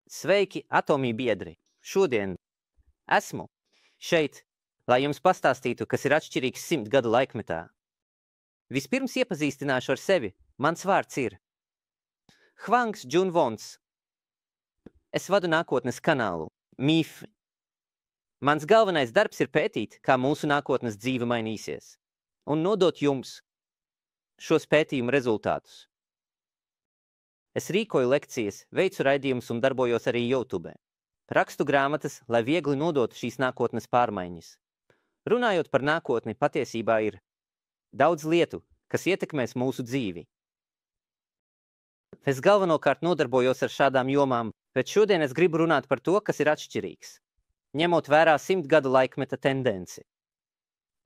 Sveiki, atomī biedri! Šodien esmu šeit, lai jums pastāstītu, kas ir atšķirīgs 100 gadu laikmetā. Vispirms iepazīstināšu ar sevi. Mans vārds ir Hvangs Džunvons. Es vadu nākotnes kanālu MIF. Mans galvenais darbs ir pētīt, kā mūsu nākotnes dzīve mainīsies, un nodot jums šos pētījumu rezultātus. Es rīkoju lekcijas, veicu raidījumus un darbojos arī YouTube. Rakstu grāmatas, lai viegli nodotu šīs nākotnes pārmaiņas. Runājot par nākotni, patiesībā ir daudz lietu, kas ietekmēs mūsu dzīvi. Es galvenokārt nodarbojos ar šādām jomām, bet šodien es gribu runāt par to, kas ir atšķirīgs, ņemot vērā 100 gadu laikmeta tendenci.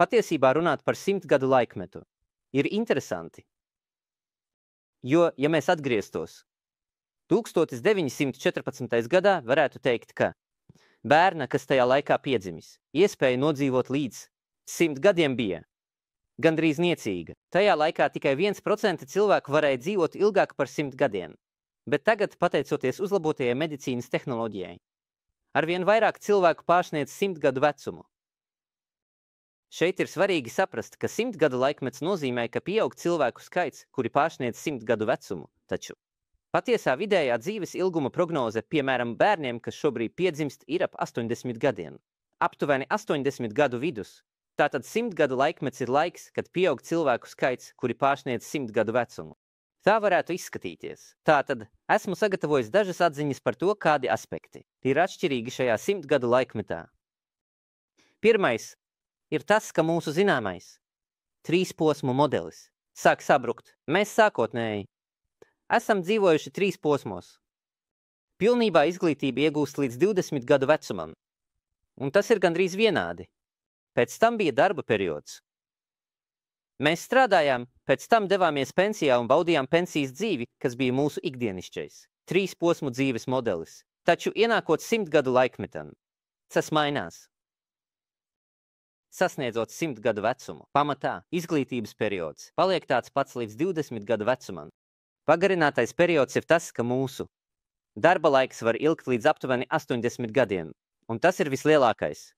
Patiesībā runāt par 100 gadu laikmetu ir interesanti, jo, ja mēs atgrieztos 1914. gadā, varētu teikt, ka bērna, kas tajā laikā piedzimis, iespēja nodzīvot līdz 100 gadiem bija gandrīz niecīga. Tajā laikā tikai 1% cilvēku varēja dzīvot ilgāk par 100 gadiem, bet tagad, pateicoties uzlabotajai medicīnas tehnoloģijai, arvien vairāk cilvēku pārsniedz 100 gadu vecumu. Šeit ir svarīgi saprast, ka 100 gadu laikmets nozīmē, ka pieaug cilvēku skaits, kuri pārsniedz 100 gadu vecumu, taču patiesā vidējā dzīves ilguma prognoze, piemēram, bērniem, kas šobrīd piedzimst, ir ap 80 gadiem. Aptuveni 80 gadu vidus. Tātad 100 gadu laikmets ir laiks, kad pieaug cilvēku skaits, kuri pārsniedz 100 gadu vecumu. Tā varētu izskatīties. Tātad esmu sagatavojis dažas atziņas par to, kādi aspekti ir atšķirīgi šajā 100 gadu laikmetā. Pirmais ir tas, ka mūsu zināmais 3 posmu modelis sāk sabrukt. Mēs sākotnēji esam dzīvojuši 3 posmos. Pilnībā izglītība iegūst līdz 20 gadu vecumam, un tas ir gandrīz vienādi. Pēc tam bija darba periods. Mēs strādājām, pēc tam devāmies pensijā un baudījām pensijas dzīvi, kas bija mūsu ikdienišķais 3 posmu dzīves modelis. Taču ienākot 100 gadu laikmetam, tas mainās. Sasniedzot 100 gadu vecumu, pamatā izglītības periods paliek tāds pats līdz 20 gadu vecumam. Pagarinātais periods ir tas, ka mūsu darba laiks var ilgt līdz aptuveni 80 gadiem, un tas ir vislielākais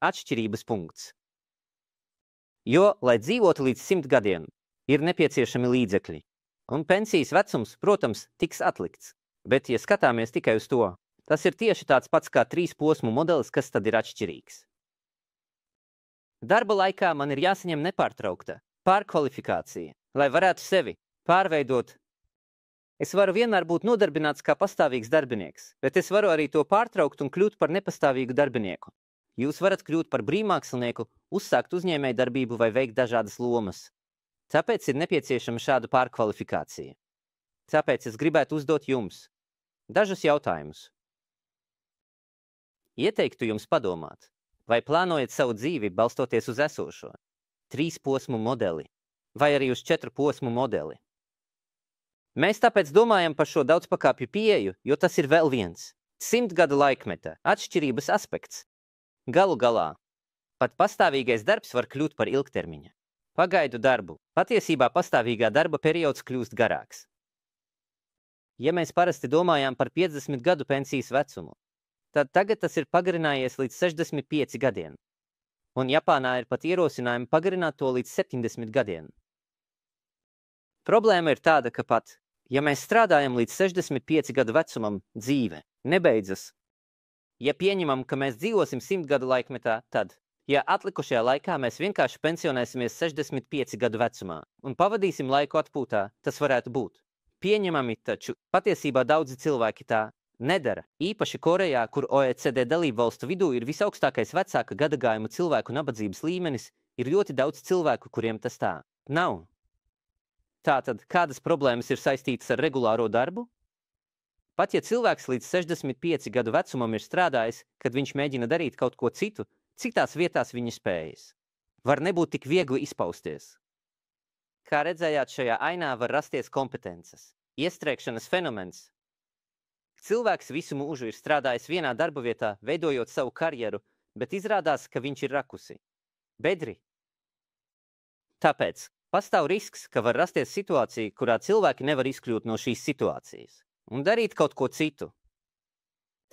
atšķirības punkts. Jo, lai dzīvotu līdz 100 gadiem, ir nepieciešami līdzekļi, un pensijas vecums, protams, tiks atlikts. Bet, ja skatāmies tikai uz to, tas ir tieši tāds pats kā 3 posmu modelis, kas tad ir atšķirīgs. Darba laikā man ir jāsaņem nepārtraukta pārkvalifikācija, lai varētu sevi pārveidot. Es varu vienmēr būt nodarbināts kā pastāvīgs darbinieks, bet es varu arī to pārtraukt un kļūt par nepastāvīgu darbinieku. Jūs varat kļūt par brīvmākslinieku, uzsākt uzņēmēju darbību vai veikt dažādas lomas. Tāpēc ir nepieciešama šāda pārkvalifikācija. Tāpēc es gribētu uzdot jums dažus jautājumus. Ieteiktu jums padomāt, vai plānojat savu dzīvi balstoties uz esošo 3 posmu modeli vai arī uz 4 posmu modeli. Mēs tāpēc domājam par šo daudzpakāpju pieeju, jo tas ir vēl viens 100 gadu laikmeta atšķirības aspekts. Galu galā, pat pastāvīgais darbs var kļūt par ilgtermiņa pagaidu darbu. Patiesībā pastāvīgā darba periods kļūst garāks. Ja mēs parasti domājām par 50 gadu pensijas vecumu, tad tagad tas ir pagarinājies līdz 65 gadiem, un Japānā ir pat ierosinājumi pagarināt to līdz 70 gadiem. Problēma ir tāda, ka pat, ja mēs strādājam līdz 65 gadu vecumam, dzīve nebeidzas. Ja pieņemam, ka mēs dzīvosim 100 gadu laikmetā, tad, ja atlikušajā laikā mēs vienkārši pensionēsimies 65 gadu vecumā un pavadīsim laiku atpūtā, tas varētu būt pieņemami, taču patiesībā daudzi cilvēki tā nedara. Īpaši Korejā, kur OECD dalību valstu vidū ir visaugstākais vecāka gadagājuma cilvēku nabadzības līmenis, ir ļoti daudz cilvēku, kuriem tas tā nav. Tātad, kādas problēmas ir saistītas ar regulāro darbu? Pat ja cilvēks līdz 65 gadu vecumam ir strādājis, kad viņš mēģina darīt kaut ko citu, citās vietās viņa spējas var nebūt tik viegli izpausties. Kā redzējāt, šajā ainā var rasties kompetences, iestrēgšanas fenomens. Cilvēks visu mūžu ir strādājis vienā darba vietā, veidojot savu karjeru, bet izrādās, ka viņš ir rakusi. Bedri. Tāpēc pastāv risks, ka var rasties situācija, kurā cilvēki nevar izkļūt no šīs situācijas un darīt kaut ko citu.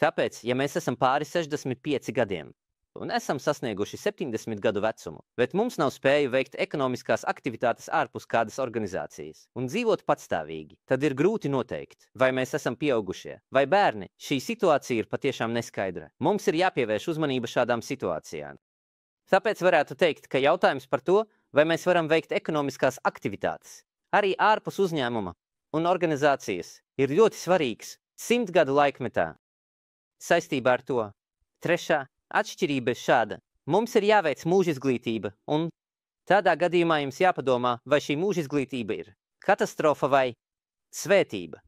Tāpēc, ja mēs esam pāri 65 gadiem un esam sasnieguši 70 gadu vecumu, bet mums nav spēju veikt ekonomiskās aktivitātes ārpus kādas organizācijas un dzīvot patstāvīgi, tad ir grūti noteikt, vai mēs esam pieaugušie vai bērni. Šī situācija ir patiešām neskaidra. Mums ir jāpievērš uzmanība šādām situācijām. Tāpēc varētu teikt, ka jautājums par to, vai mēs varam veikt ekonomiskās aktivitātes, arī ārpus uzņēmuma un organizācijas, ir ļoti svarīgs 100 gadu laikmetā. Saistībā ar to trešā atšķirība ir šāda. Mums ir jāveic mūža izglītība, un tādā gadījumā jums jāpadomā, vai šī mūža izglītība ir katastrofa vai svētība.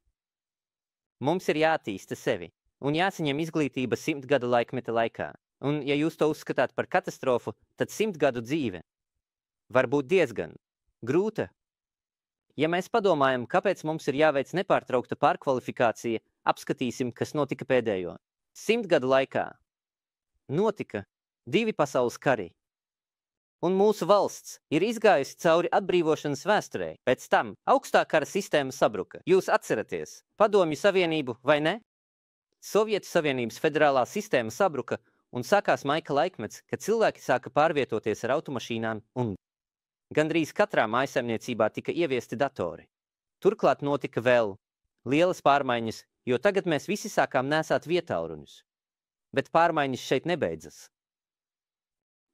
Mums ir jāattīsta sevi un jāsaņem izglītība 100 gadu laikmeta laikā. Un, ja jūs to uzskatāt par katastrofu, tad 100 gadu dzīve var būt diezgan grūta. Ja mēs padomājam, kāpēc mums ir jāveic nepārtraukta pārkvalifikācija, apskatīsim, kas notika pēdējo 100 gadu laikā. Notika 2 pasaules kari, un mūsu valsts ir izgājusi cauri atbrīvošanas vēsturē. Pēc tam augstā kara sistēma sabruka. Jūs atceraties Padomju Savienību, vai ne? Sovietu Savienības federālā sistēma sabruka un sākās maika laikmets, kad cilvēki sāka pārvietoties ar automašīnām un gandrīz katrā mājsaimniecībā tika ieviesti datori. Turklāt notika vēl lielas pārmaiņas, jo tagad mēs visi sākām nēsāt vietāluruņus. Bet pārmaiņas šeit nebeidzas.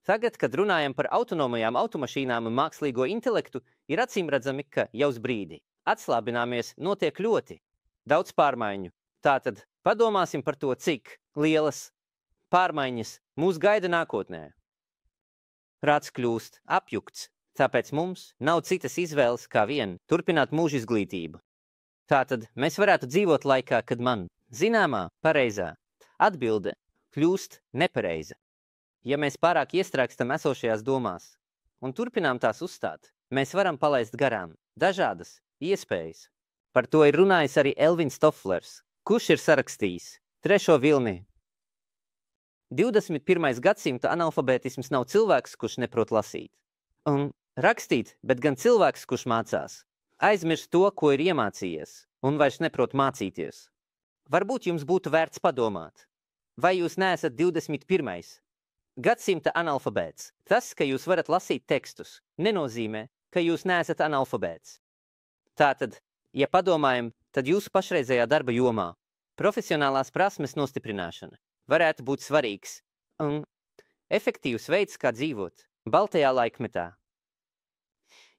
Tagad, kad runājam par autonomajām automašīnām un mākslīgo intelektu, ir acīmredzami, ka jau uz brīdi atslābināmies notiek ļoti daudz pārmaiņu. Tātad padomāsim par to, cik lielas pārmaiņas mūs gaida nākotnē. Prāts kļūst apjukts, tāpēc mums nav citas izvēles kā vien turpināt mūža izglītību. Tātad mēs varētu dzīvot laikā, kad man zināmā pareizā atbilde kļūst nepareiza. Ja mēs pārāk iestrēgstam esošajās domās un turpinām tās uzstāt, mēs varam palaist garām dažādas iespējas. Par to ir runājis arī Elvins Toflers, kurš ir sarakstījis 3. vilni. 21. gadsimta analfabētisms nav cilvēks, kurš neprot lasīt un rakstīt, bet gan cilvēks, kurš mācās. Aizmirst to, ko ir iemācījies, un vairs neprot mācīties. Varbūt jums būtu vērts padomāt, vai jūs neesat 21. gadsimta analfabēts. Tas, ka jūs varat lasīt tekstus, nenozīmē, ka jūs neesat analfabēts. Tātad, ja padomājam, tad jūsu pašreizējā darba jomā profesionālās prasmes nostiprināšana varētu būt svarīgs un efektīvs veids, kā dzīvot baltajā laikmetā.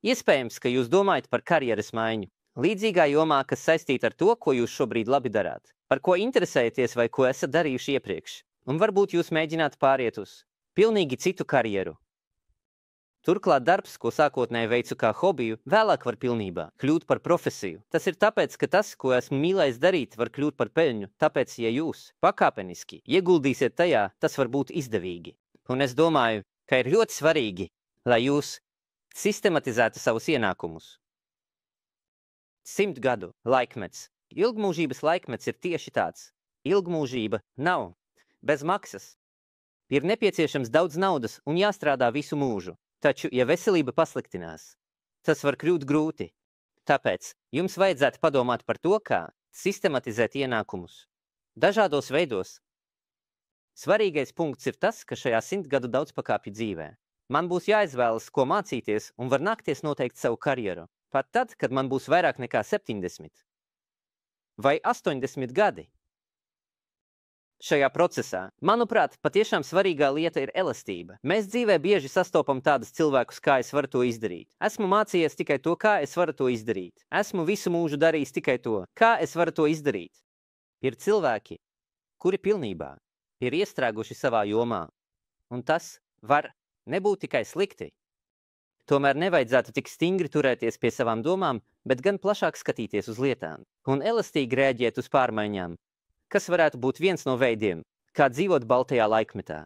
Iespējams, ka jūs domājat par karjeras maiņu, līdzīgā jomā, kas saistīta ar to, ko jūs šobrīd labi darāt, par ko interesējaties vai ko esat darījuši iepriekš, un varbūt jūs mēģināt pāriet uz pilnīgi citu karjeru. Turklāt darbs, ko sākotnēji veicu kā hobiju, vēlāk var pilnībā kļūt par profesiju. Tas ir tāpēc, ka tas, ko esmu mīlējis darīt, var kļūt par peļņu, tāpēc, ja jūs pakāpeniski ieguldīsiet tajā, tas var būt izdevīgi. Un es domāju, ka ir ļoti svarīgi, lai jūs sistematizētu savus ienākumus. 100 gadu laikmets. Ilgmūžības laikmets ir tieši tāds. Ilgmūžība nav bez maksas. Ir nepieciešams daudz naudas un jāstrādā visu mūžu. Taču, ja veselība pasliktinās, tas var kļūt grūti. Tāpēc jums vajadzētu padomāt par to, kā sistematizēt ienākumus dažādos veidos. Svarīgais punkts ir tas, ka šajā 100 gadu daudzpakāpju dzīvē man būs jāizvēlas, ko mācīties, un var nākties noteikt savu karjeru. Pat tad, kad man būs vairāk nekā 70 vai 80 gadi. Šajā procesā, manuprāt, patiešām svarīgā lieta ir elastība. Mēs dzīvē bieži sastopam tādus cilvēkus, kā es varu to izdarīt. Esmu mācījies tikai to, kā es varu to izdarīt. Esmu visu mūžu darījis tikai to, kā es varu to izdarīt. Ir cilvēki, kuri pilnībā ir iestrēguši savā jomā, un tas var nebūt tikai slikti. Tomēr nevajadzētu tik stingri turēties pie savām domām, bet gan plašāk skatīties uz lietām un elastīgi rēģēt uz pārmaiņām, kas varētu būt viens no veidiem, kā dzīvot baltajā laikmetā.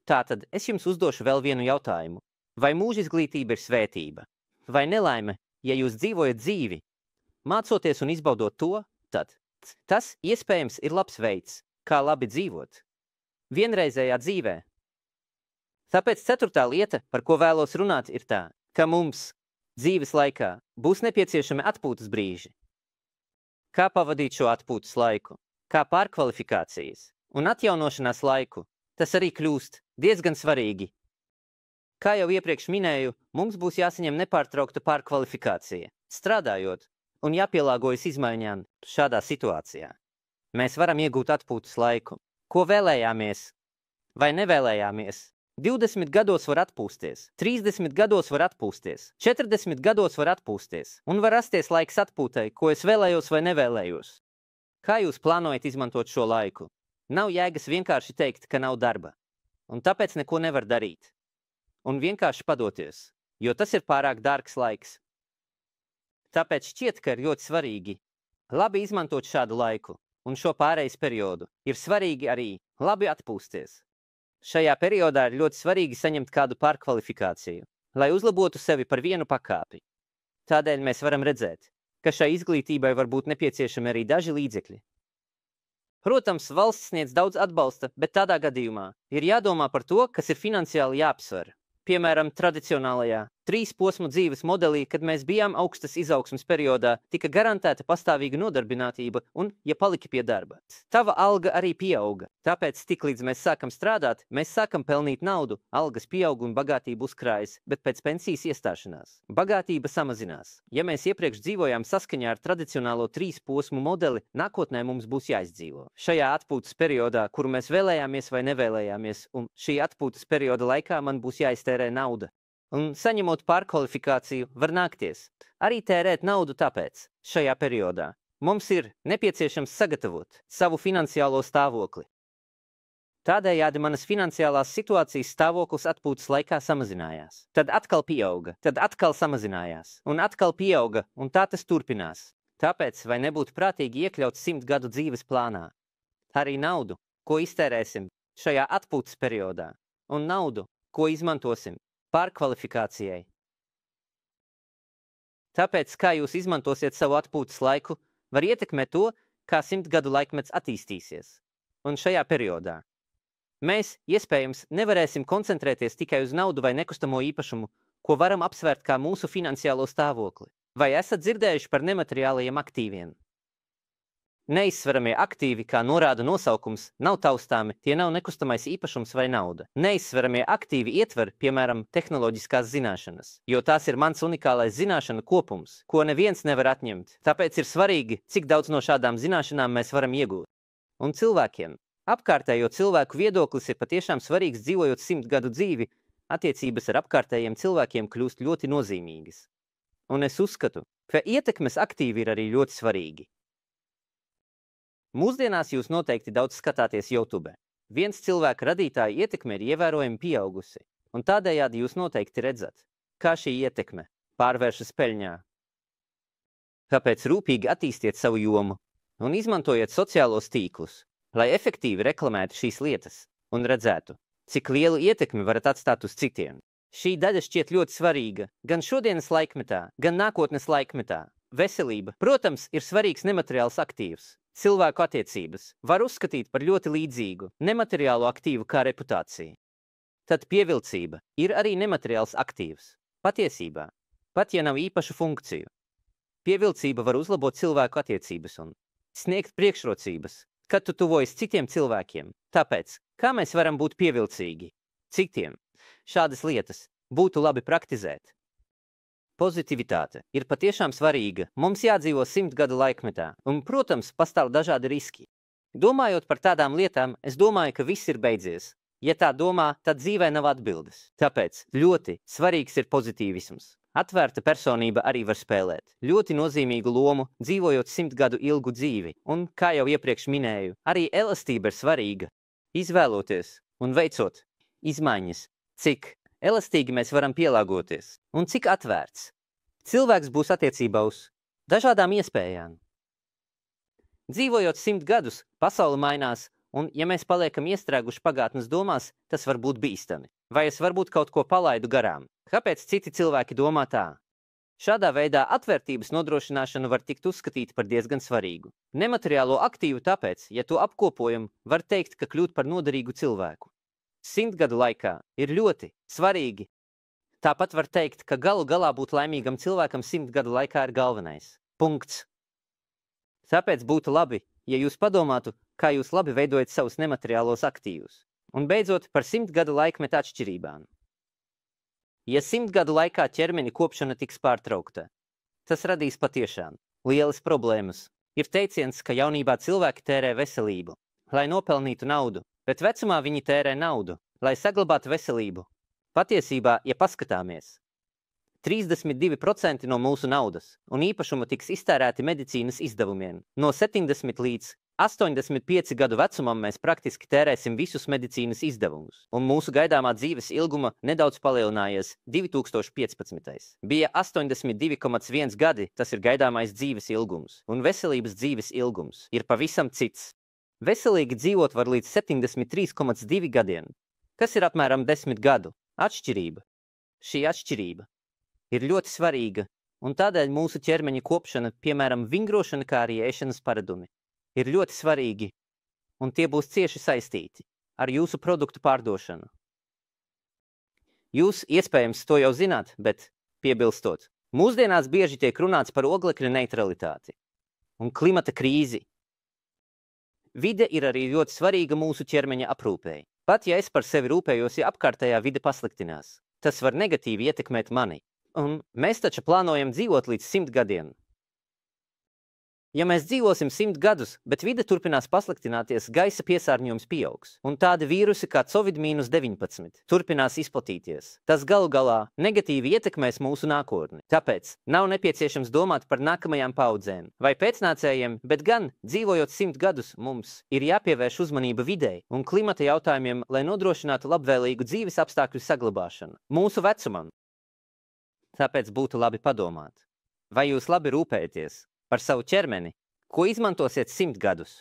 Tātad es jums uzdošu vēl vienu jautājumu. Vai mūža izglītība ir svētība? Vai nelaime, ja jūs dzīvojat dzīvi, mācoties un izbaudot to, tad tas iespējams ir labs veids, kā labi dzīvot vienreizējā dzīvē. Tāpēc 4. lieta, par ko vēlos runāt, ir tā, ka mums dzīves laikā būs nepieciešami atpūtas brīži. Kā pavadīt šo atpūtas laiku? kā pārkvalifikācijas un atjaunošanās laiku, tas arī kļūst diezgan svarīgi. Kā jau iepriekš minēju, mums būs jāsaņem nepārtraukta pārkvalifikācija, strādājot un jāpielāgojas izmaiņām šādā situācijā. Mēs varam iegūt atpūtas laiku. Ko vēlējāmies vai nevēlējāmies? 20 gados var atpūsties, 30 gados var atpūsties, 40 gados var atpūsties, un var rasties laiks atpūtai, ko es vēlējos vai nevēlējos. Kā jūs plānojat izmantot šo laiku? Nav jēgas vienkārši teikt, ka nav darba, un tāpēc neko nevar darīt. Un vienkārši padoties, jo tas ir pārāk dārgs laiks. Tāpēc šķiet, ka ir ļoti svarīgi labi izmantot šādu laiku, un šo pārejas periodu ir svarīgi arī labi atpūsties. Šajā periodā ir ļoti svarīgi saņemt kādu pārkvalifikāciju, lai uzlabotu sevi par vienu pakāpi. Tādēļ mēs varam redzēt, ka šai izglītībai var būt nepieciešami arī daži līdzekļi. Protams, valsts sniedz daudz atbalsta, bet tādā gadījumā ir jādomā par to, kas ir finansiāli jāapsver. Piemēram, tradicionālajā 3-posmu dzīves modelī, kad mēs bijām augstas izaugsmes periodā, tika garantēta pastāvīga nodarbinātība un, ja paliki pie darba, tava alga arī pieauga. Tāpēc, tiklīdz mēs sākam strādāt, mēs sākam pelnīt naudu, algas pieaug un bagātība uzkrājas, bet pēc pensijas iestāšanās bagātība samazinās. Ja mēs iepriekš dzīvojām saskaņā ar tradicionālo 3-posmu modeli, nākotnē mums būs jāizdzīvo. Šajā atpūtas periodā, kuru mēs vēlējāmies vai nevēlējāmies, un šī atpūtas perioda laikā man būs jāiztērē nauda. Un saņemot pārkvalifikāciju, var nākties arī tērēt naudu tāpēc. Šajā periodā mums ir nepieciešams sagatavot savu finansiālo stāvokli. Tādējādi manas finansiālās situācijas stāvoklis atpūtas laikā samazinājās. Tad atkal pieauga, tad atkal samazinājās, un atkal pieauga, un tā tas turpinās. Tāpēc vai nebūtu prātīgi iekļaut 100 gadu dzīves plānā? Arī naudu, ko iztērēsim šajā atpūtas periodā, un naudu, ko izmantosim pārkvalifikācijai. Tāpēc, kā jūs izmantosiet savu atpūtas laiku, var ietekmēt to, kā 100 gadu laikmets attīstīsies. Un šajā periodā mēs, iespējams, nevarēsim koncentrēties tikai uz naudu vai nekustamo īpašumu, ko varam apsvērt kā mūsu finansiālo stāvokli. Vai esat dzirdējuši par nemateriālajiem aktīviem? Neizsveramie aktīvi, kā norāda nosaukums, nav taustāmi, tie nav nekustamais īpašums vai nauda. Neizsveramie aktīvi ietver, piemēram, tehnoloģiskās zināšanas, jo tās ir mans unikālais zināšanu kopums, ko neviens nevar atņemt. Tāpēc ir svarīgi, cik daudz no šādām zināšanām mēs varam iegūt. Un cilvēkiem, apkārtējo cilvēku viedoklis ir patiešām svarīgs dzīvojot 100 gadu dzīvi, attiecības ar apkārtējiem cilvēkiem kļūst ļoti nozīmīgas. Un es uzskatu, ka ietekmes aktīvi ir arī ļoti svarīgi. Mūsdienās jūs noteikti daudz skatāties YouTube. Viens cilvēka radītāja ietekme ir ievērojami pieaugusi, un tādējādi jūs noteikti redzat, kā šī ietekme pārvēršas peļņā. Tāpēc rūpīgi attīstiet savu jomu un izmantojiet sociālos tīklus, lai efektīvi reklamētu šīs lietas un redzētu, cik lielu ietekmi varat atstāt uz citiem. Šī daļa šķiet ļoti svarīga gan šodienas laikmetā, gan nākotnes laikmetā. Veselība, protams, ir svarīgs nemateriāls aktīvs. Cilvēku attiecības var uzskatīt par ļoti līdzīgu nemateriālu aktīvu kā reputācija. Tad pievilcība ir arī nemateriāls aktīvs. Patiesībā, pat ja nav īpašu funkciju, pievilcība var uzlabot cilvēku attiecības un sniegt priekšrocības, kad tu tuvojas citiem cilvēkiem. Tāpēc, kā mēs varam būt pievilcīgi citiem, šādas lietas būtu labi praktizēt. Pozitivitāte ir patiešām svarīga. Mums jādzīvo 100 gadu laikmetā, un, protams, pastāv dažādi riski. Domājot par tādām lietām, es domāju, ka viss ir beidzies. Ja tā domā, tad dzīvē nav atbildes. Tāpēc ļoti svarīgs ir pozitīvisms. Atvērta personība arī var spēlēt ļoti nozīmīgu lomu, dzīvojot 100 gadu ilgu dzīvi. Un, kā jau iepriekš minēju, arī elastība ir svarīga. Izvēloties un veicot izmaiņas, cik elastīgi mēs varam pielāgoties un cik atvērts cilvēks būs attiecībā uz dažādām iespējām. Dzīvojot 100 gadus, pasaule mainās, un ja mēs paliekam iestrēguši pagātnes domās, tas var būt bīstami. Vai es varbūt kaut ko palaidu garām? Kāpēc citi cilvēki domā tā? Šādā veidā atvērtības nodrošināšanu var tikt uzskatīt par diezgan svarīgu. Nemateriālo aktīvu tāpēc, ja to apkopojam, var teikt, ka kļūt par noderīgu cilvēku 100 gadu laikā ir ļoti svarīgi. Tāpat var teikt, ka galu galā būt laimīgam cilvēkam 100 gadu laikā ir galvenais. Punkts. Tāpēc būtu labi, ja jūs padomātu, kā jūs labi veidojat savus nemateriālos aktīvus. Un beidzot par 100 gadu laikmeta atšķirībām. Ja 100 gadu laikā ķermeņa kopšana tiks pārtraukta, tas radīs patiešām lielas problēmas. Ir teiciens, ka jaunībā cilvēki tērē veselību, lai nopelnītu naudu, bet vecumā viņi tērē naudu, lai saglabātu veselību. Patiesībā, ja paskatāmies, 32% no mūsu naudas un īpašuma tiks iztērēti medicīnas izdevumiem. No 70 līdz 85 gadu vecumam mēs praktiski tērēsim visus medicīnas izdevumus, un mūsu gaidāmā dzīves ilguma nedaudz palielinājies 2015. Bija 82,1 gadi, tas ir gaidāmais dzīves ilgums, un veselības dzīves ilgums ir pavisam cits. Veselīgi dzīvot var līdz 73,2 gadiem, kas ir apmēram 10 gadu atšķirība. Šī atšķirība ir ļoti svarīga, un tādēļ mūsu ķermeņa kopšana, piemēram, vingrošana, kā arī ēšanas paradumi, ir ļoti svarīgi, un tie būs cieši saistīti ar jūsu produktu pārdošanu. Jūs iespējams to jau zināt, bet, piebilstot, mūsdienās bieži tiek runāts par oglekļa neutralitāti un klimata krīzi. Vide ir arī ļoti svarīga mūsu ķermeņa aprūpei. Pat ja es par sevi rūpējos, ja apkārtējā vide pasliktinās, tas var negatīvi ietekmēt mani. Un mēs taču plānojam dzīvot līdz 100 gadiem. Ja mēs dzīvosim 100 gadus, bet vide turpinās pasliktināties, gaisa piesārņojums pieaugs, un tādi vīrusi kā Covid-19 turpinās izplatīties. Tas galu galā negatīvi ietekmēs mūsu nākotni. Tāpēc nav nepieciešams domāt par nākamajām paudzēm vai pēcnācējiem, bet gan, dzīvojot 100 gadus, mums ir jāpievērš uzmanība videi un klimata jautājumiem, lai nodrošinātu labvēlīgu dzīves apstākļu saglabāšanu mūsu vecumam. Tāpēc būtu labi padomāt, vai jūs labi rūpējaties par savu ķermeni, ko izmantosiet 100 gadus.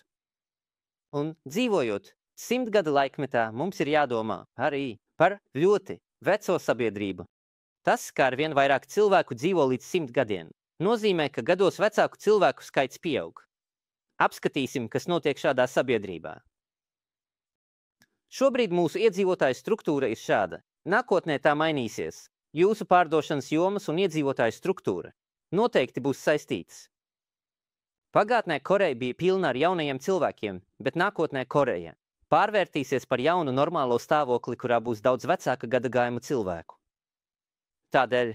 Un dzīvojot 100 gadu laikmetā, mums ir jādomā arī par ļoti veco sabiedrību. Tas, kā ar vien vairāk cilvēku dzīvo līdz 100 gadiem, nozīmē, ka gados vecāku cilvēku skaits pieaug. Apskatīsim, kas notiek šādā sabiedrībā. Šobrīd mūsu iedzīvotāju struktūra ir šāda. Nākotnē tā mainīsies. Jūsu pārdošanas jomas un iedzīvotāju struktūra noteikti būs saistītas. Pagātnē Koreja bija pilna ar jaunajiem cilvēkiem, bet nākotnē Koreja pārvērtīsies par jaunu normālo stāvokli, kurā būs daudz vecāka gadagājuma cilvēku. Tādēļ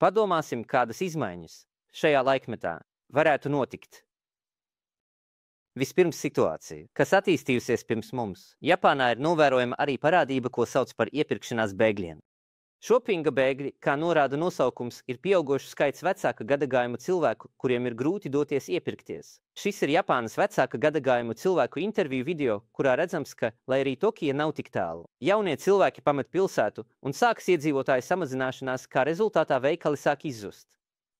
padomāsim, kādas izmaiņas šajā laikmetā varētu notikt. Vispirms situācija, kas attīstījusies pirms mums. Japānā ir novērojama arī parādība, ko sauc par iepirkšanās bēgļiem. Šopinga bēgļi, kā norāda nosaukums, ir pieaugošs skaits vecāka gadagājuma cilvēku, kuriem ir grūti doties iepirkties. Šis ir Japānas vecāka gadagājuma cilvēku interviju video, kurā redzams, ka, lai arī Tokija nav tik tālu, jaunie cilvēki pamet pilsētu un sākas iedzīvotāju samazināšanās, kā rezultātā veikali sāk izzust.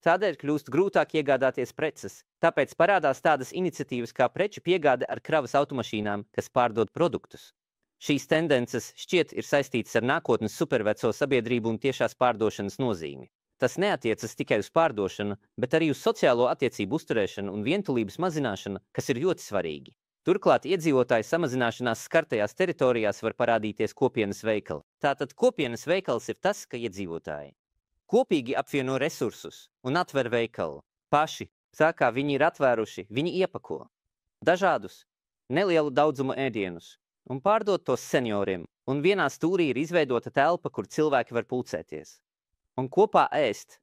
Tādēļ kļūst grūtāk iegādāties preces, tāpēc parādās tādas iniciatīvas kā preču piegāde ar kravas automašīnām, kas pārdod produktus. Šīs tendences šķiet ir saistītas ar nākotnes superveco sabiedrību un tiešās pārdošanas nozīmi. Tas neatiecas tikai uz pārdošanu, bet arī uz sociālo attiecību uzturēšanu un vientulības mazināšanu, kas ir ļoti svarīgi. Turklāt iedzīvotāju samazināšanās skartajās teritorijās var parādīties kopienas veikali. Tātad kopienas veikals ir tas, ka iedzīvotāji kopīgi apvieno resursus un atver veikalu. Paši, tā kā viņi ir atvēruši, viņi iepako dažādus nelielu daudzumu ēdienus un pārdot tos senioriem, un vienā stūrī ir izveidota telpa, kur cilvēki var pulcēties un kopā ēst.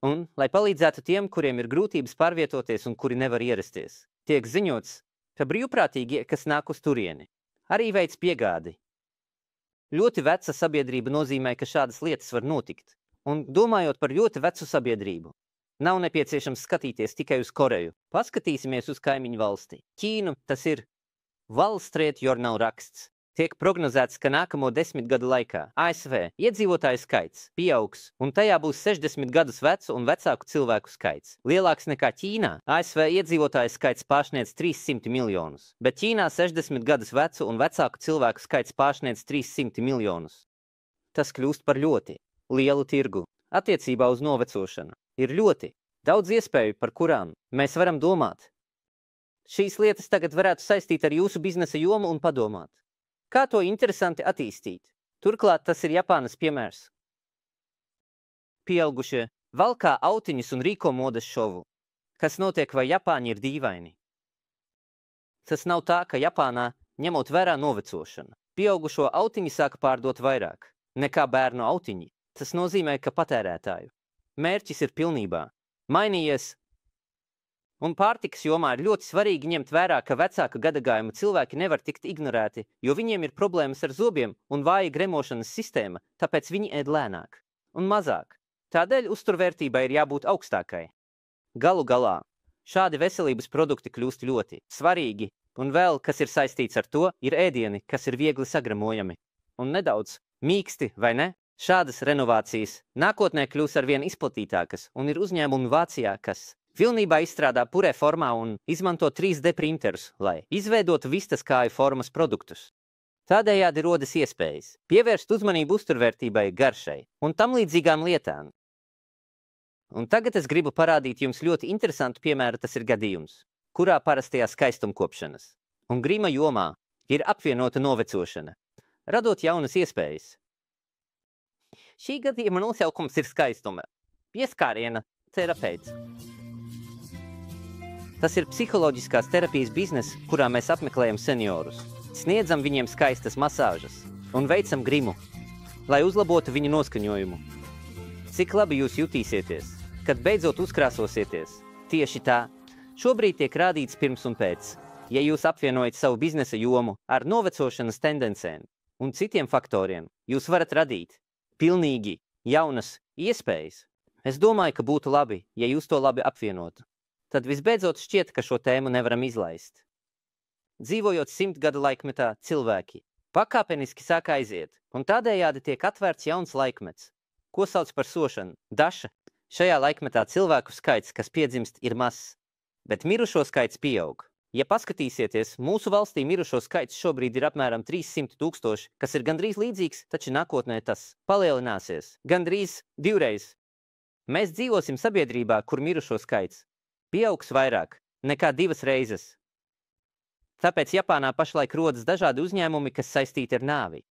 Un, lai palīdzētu tiem, kuriem ir grūtības pārvietoties un kuri nevar ierasties, tiek ziņots, ka brīvprātīgie, kas nāk uz turieni, arī veic piegādi. Ļoti veca sabiedrība nozīmē, ka šādas lietas var notikt. Un domājot par ļoti vecu sabiedrību, nav nepieciešams skatīties tikai uz Koreju. Paskatīsimies uz kaimiņu valsti. Ķīnu, tas ir Wall Street Journal raksts. Tiek prognozēts, ka nākamo 10 gadu laikā ASV iedzīvotāju skaits pieaugs, un tajā būs 60 gadus vecu un vecāku cilvēku skaits. Lielāks nekā Ķīnā. ASV iedzīvotāju skaits pārsniedz 300 miljonus, bet Ķīnā 60 gadus vecu un vecāku cilvēku skaits pārsniedz 300 miljonus. Tas kļūst par ļoti lielu tirgu. Attiecībā uz novecošanu ir ļoti daudz iespēju, par kurām mēs varam domāt. Šīs lietas tagad varētu saistīt ar jūsu biznesa jomu un padomāt, kā to interesanti attīstīt. Turklāt tas ir Japānas piemērs. Pieaugušie valkā autiņus un rīko modes šovu. Kas notiek, vai Japāņi ir dīvaini? Tas nav tā, ka Japānā, ņemot vērā novecošanu, pieaugušo autiņi sāka pārdot vairāk nekā bērnu autiņi. Tas nozīmē, ka patērētāju mērķis ir pilnībā mainījies. Un pārtikas jomā ir ļoti svarīgi ņemt vērā, ka vecāka gadagājuma cilvēki nevar tikt ignorēti, jo viņiem ir problēmas ar zobiem un vāja gremošanas sistēma, tāpēc viņi ēd lēnāk un mazāk. Tādēļ uzturvērtībai ir jābūt augstākai. Galu galā, šādi veselības produkti kļūst ļoti svarīgi, un vēl, kas ir saistīts ar to, ir ēdieni, kas ir viegli sagramojami un nedaudz mīksti, vai ne? Šādas renovācijas nākotnē kļūs arvien izplatītākas, un ir uzņēmumi Vācijā, kas pilnībā izstrādā purē formā un izmanto 3D printerus, lai izveidotu vistas kāju formas produktus. Tādējādi rodas iespējas pievērst uzmanību uzturvērtībai, garšai un tam līdzīgām lietām. Un tagad es gribu parādīt jums ļoti interesantu piemēru, tas ir gadījums, kurā parastajā skaistumkopšanas un grima jomā ir apvienota novecošana, radot jaunas iespējas. Šī gadījuma nosaukums ir skaistuma pieskāriena terapeits. Tas ir psiholoģiskās terapijas biznes, kurā mēs apmeklējam seniorus, sniedzam viņiem skaistas masāžas un veicam grimu, lai uzlabotu viņu noskaņojumu. Cik labi jūs jutīsieties, kad beidzot uzkrāsosieties? Tieši tā, šobrīd tiek rādīts pirms un pēc, ja jūs apvienojat savu biznesa jomu ar novecošanas tendencēm un citiem faktoriem, jūs varat radīt pilnīgi jaunas iespējas. Es domāju, ka būtu labi, ja jūs to labi apvienotu. Tad visbeidzot šķiet, ka šo tēmu nevaram izlaist. Dzīvojot 100 gadu laikmetā, cilvēki pakāpeniski sāk aiziet, un tādējādi tiek atvērts jauns laikmets, ko sauc par sošanu. Daša, šajā laikmetā cilvēku skaits, kas piedzimst, ir mazs, bet mirušo skaits pieaug. Ja paskatīsieties, mūsu valstī mirušo skaits šobrīd ir apmēram 300 000, kas ir gandrīz līdzīgs, taču nākotnē tas palielināsies gandrīz 2 reizes. Mēs dzīvosim sabiedrībā, kur mirušo skaits pieaugs vairāk nekā 2 reizes. Tāpēc Japānā pašlaik rodas dažādi uzņēmumi, kas saistīti ar nāvi.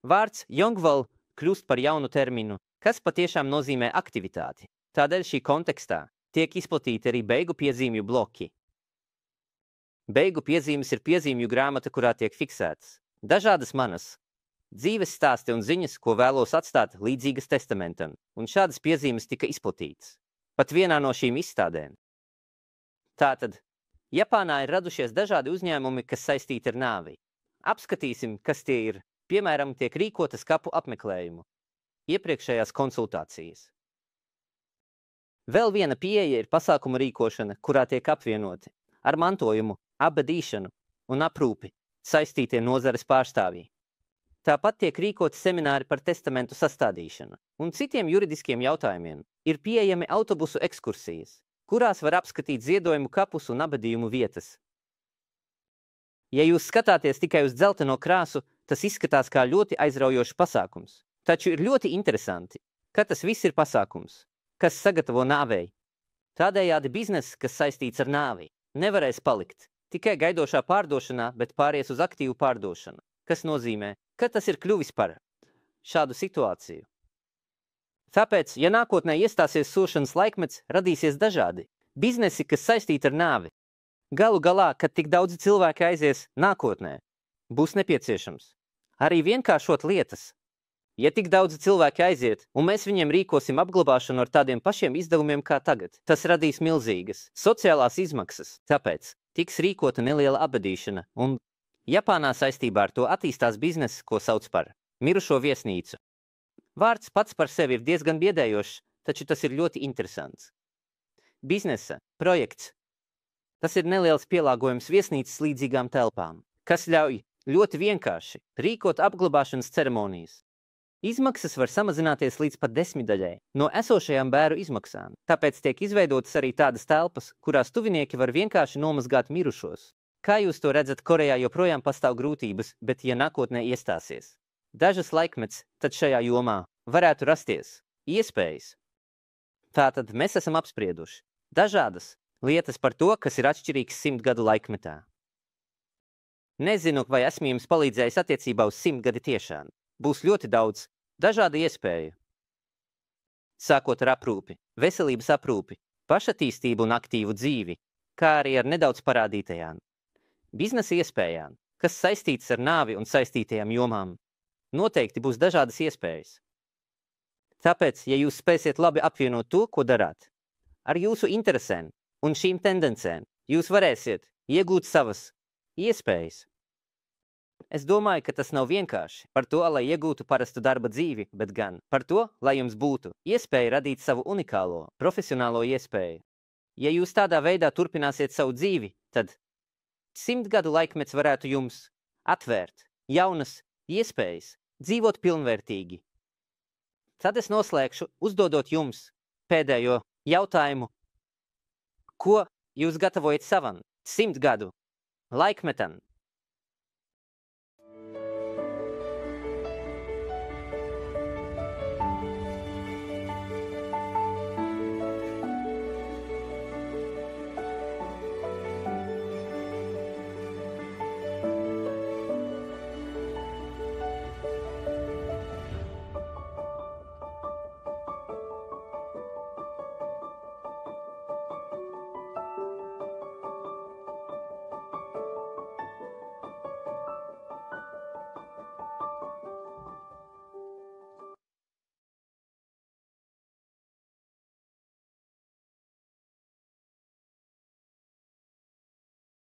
Vārds Yongwal kļūst par jaunu terminu, kas patiešām nozīmē aktivitāti. Tādēļ šī kontekstā tiek izplatīti arī beigu piezīmju bloki. Beigu piezīmes ir piezīmju grāmata, kurā tiek fiksētas dažādas manas dzīves stāsti un ziņas, ko vēlos atstāt līdzīgas testamentam, un šādas piezīmes tika izplatītas pat vienā no šīm izstādēm. Tātad, Japānā ir radušies dažādi uzņēmumi, kas saistīti ar nāvi. Apskatīsim, kas tie ir. Piemēram, tiek rīkotas kapu apmeklējumu, iepriekšējās konsultācijas. Vēl viena pieeja ir pasākumu rīkošana, kurā tiek apvienoti ar mantojumu, abadīšanu un aprūpi saistītie nozares pārstāvji. Tāpat tiek rīkoti semināri par testamentu sastādīšanu un citiem juridiskiem jautājumiem. Ir pieejami autobusu ekskursijas, kurās var apskatīt ziedojumu kapus un abadījumu vietas. Ja jūs skatāties tikai uz dzelteno krāsu, tas izskatās kā ļoti aizraujošs pasākums. Taču ir ļoti interesanti, ka tas viss ir pasākums, kas sagatavo nāvei. Tādējādi bizness, kas saistīts ar nāvi, nevarēs palikt tikai gaidošā pārdošanā, bet pāries uz aktīvu pārdošanu, kas nozīmē, ka tas ir kļuvis par šādu situāciju. Tāpēc, ja nākotnē iestāsies sošanas laikmets, radīsies dažādi biznesi, kas saistīti ar nāvi. Galu galā, kad tik daudzi cilvēki aizies nākotnē, būs nepieciešams arī vienkāršot lietas. Ja tik daudzi cilvēki aiziet, un mēs viņiem rīkosim apglabāšanu ar tādiem pašiem izdevumiem kā tagad, tas radīs milzīgas sociālās izmaksas. Tāpēc tiks rīkota neliela abadīšana, un Japānā saistībā ar to attīstās bizness, ko sauc par mirušo viesnīcu. Vārds pats par sevi ir diezgan biedējošs, taču tas ir ļoti interesants. Biznesa projekts. Tas ir neliels pielāgojums viesnīcas līdzīgām telpām, kas ļauj ļoti vienkārši rīkot apglabāšanas ceremonijas. Izmaksas var samazināties līdz pat 10 no esošajām bēru izmaksām, tāpēc tiek izveidotas arī tādas telpas, kurās tuvinieki var vienkārši nomazgāt mirušos. Kā jūs to redzat, Korejā joprojām pastāv grūtības, bet ja nākotnē iestāsies dažas laikmets, tad šajā jomā varētu rasties iespējas. Tātad mēs esam apsprieduši dažādas lietas par to, kas ir atšķirīgs 100 gadu laikmetā. Nezinu, vai esmu jums palīdzējis attiecībā uz 100 gadi tiešām. Būs ļoti daudz, dažādu iespēju. Sākot ar aprūpi, veselības aprūpi, pašattīstību un aktīvu dzīvi, kā arī ar nedaudz parādītajām biznesa iespējām, kas saistītas ar nāvi un saistītajām jomām. Noteikti būs dažādas iespējas. Tāpēc, ja jūs spēsiet labi apvienot to, ko darāt, ar jūsu interesēm un šīm tendencēm, jūs varēsiet iegūt savas iespējas. Es domāju, ka tas nav vienkārši par to, lai iegūtu parastu darba dzīvi, bet gan par to, lai jums būtu iespēja radīt savu unikālo, profesionālo iespēju. Ja jūs tādā veidā turpināsiet savu dzīvi, tad 100 gadu laikmets varētu jums atvērt jaunas iespējas, dzīvot pilnvērtīgi. Tad es noslēgšu, uzdodot jums pēdējo jautājumu. Ko jūs gatavojat savam 100 gadu laikmetam,